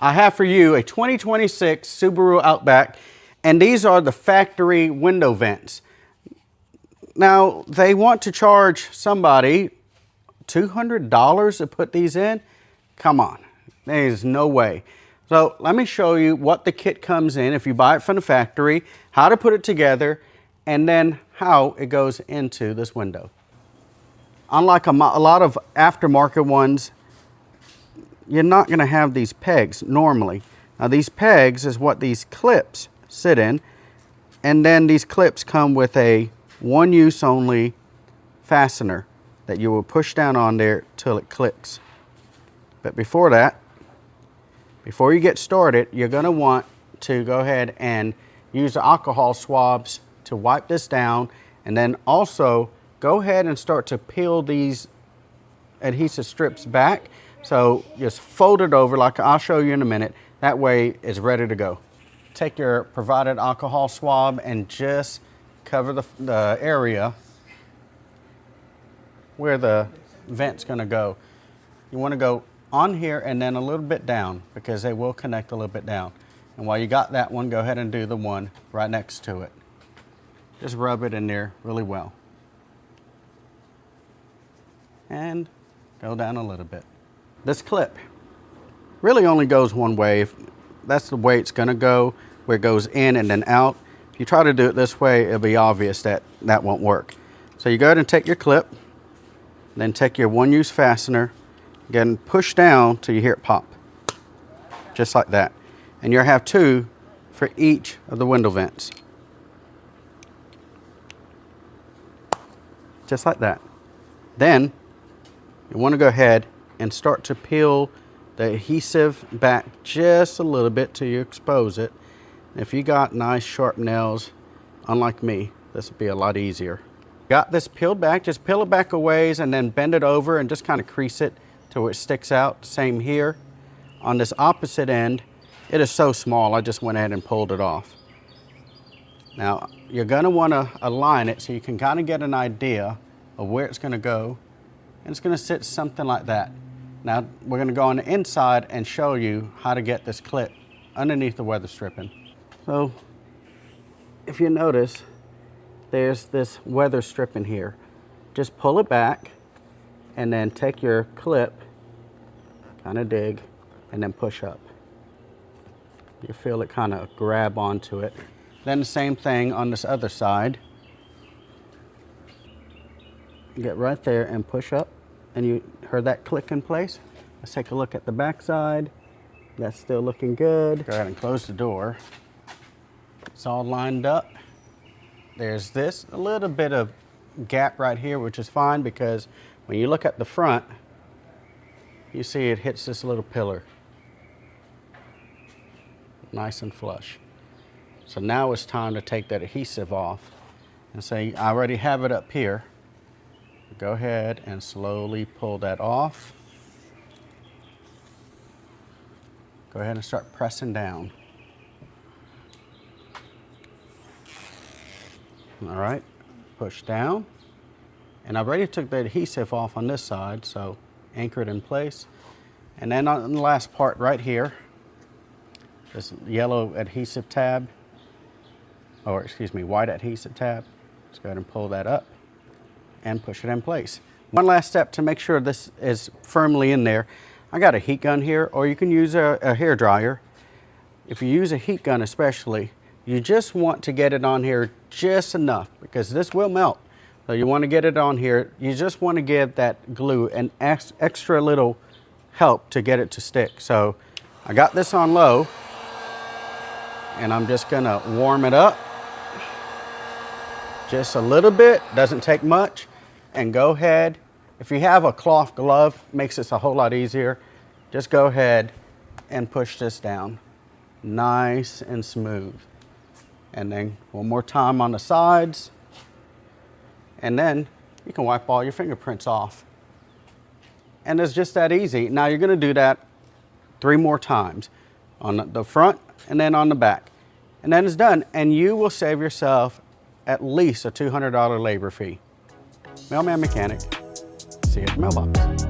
I have for you a 2026 Subaru Outback, and these are the factory window vents. Now, they want to charge somebody $200 to put these in? Come on, there's no way. So let me show you what the kit comes in if you buy it from the factory, how to put it together, and then how it goes into this window. Unlike a lot of aftermarket ones, you're not going to have these pegs normally. Now these pegs is what these clips sit in, and then these clips come with a one use only fastener that you will push down on there till it clicks. But before that, before you get started, you're going to want to go ahead and use the alcohol swabs to wipe this down, and then also go ahead and start to peel these adhesive strips back. So just fold it over like I'll show you in a minute. That way it's ready to go. Take your provided alcohol swab and just cover the area where the vent's gonna go. You wanna go on here and then a little bit down because they will connect a little bit down. And while you got that one, go ahead and do the one right next to it. Just rub it in there really well. And go down a little bit. This clip really only goes one way. That's the way it's gonna go, where it goes in and then out. If you try to do it this way, it'll be obvious that that won't work. So you go ahead and take your clip, then take your one-use fastener, again push down till you hear it pop, just like that. And you'll have two for each of the window vents. Just like that. Then you want to go ahead and start to peel the adhesive back just a little bit till you expose it. If you got nice sharp nails, unlike me, this would be a lot easier. Got this peeled back, just peel it back a ways and then bend it over and just kind of crease it till it sticks out. Same here. On this opposite end, it is so small, I just went ahead and pulled it off. Now, you're gonna wanna align it so you can kind of get an idea of where it's gonna go. And it's gonna sit something like that. Now, we're gonna go on the inside and show you how to get this clip underneath the weather stripping. So, if you notice, there's this weather stripping here. Just pull it back and then take your clip, kind of dig, and then push up. You feel it kind of grab onto it. Then the same thing on this other side. Get right there and push up, and you heard that click in place. Let's take a look at the back side. That's still looking good. Go ahead and close the door. It's all lined up. There's this, a little bit of gap right here, which is fine because when you look at the front, you see it hits this little pillar. Nice and flush. So now it's time to take that adhesive off. And say, I already have it up here. Go ahead and slowly pull that off. Go ahead and start pressing down. All right, push down. And I already took the adhesive off on this side, so anchor it in place. And then on the last part right here, this yellow adhesive tab, or excuse me, white adhesive tab. Let's go ahead and pull that up and push it in place. One last step to make sure this is firmly in there. I got a heat gun here, or you can use a hair dryer. If you use a heat gun especially, you just want to get it on here just enough because this will melt. So you want to get it on here. You just want to give that glue an extra little help to get it to stick. So I got this on low and I'm just gonna warm it up. Just a little bit, doesn't take much. And go ahead, if you have a cloth glove, makes this a whole lot easier. Just go ahead and push this down. Nice and smooth. And then one more time on the sides. And then you can wipe all your fingerprints off. And it's just that easy. Now you're gonna do that 3 more times on the front and then on the back. And then it's done. And you will save yourself at least a $200 labor fee. Mailman Mechanic. See you at the mailbox.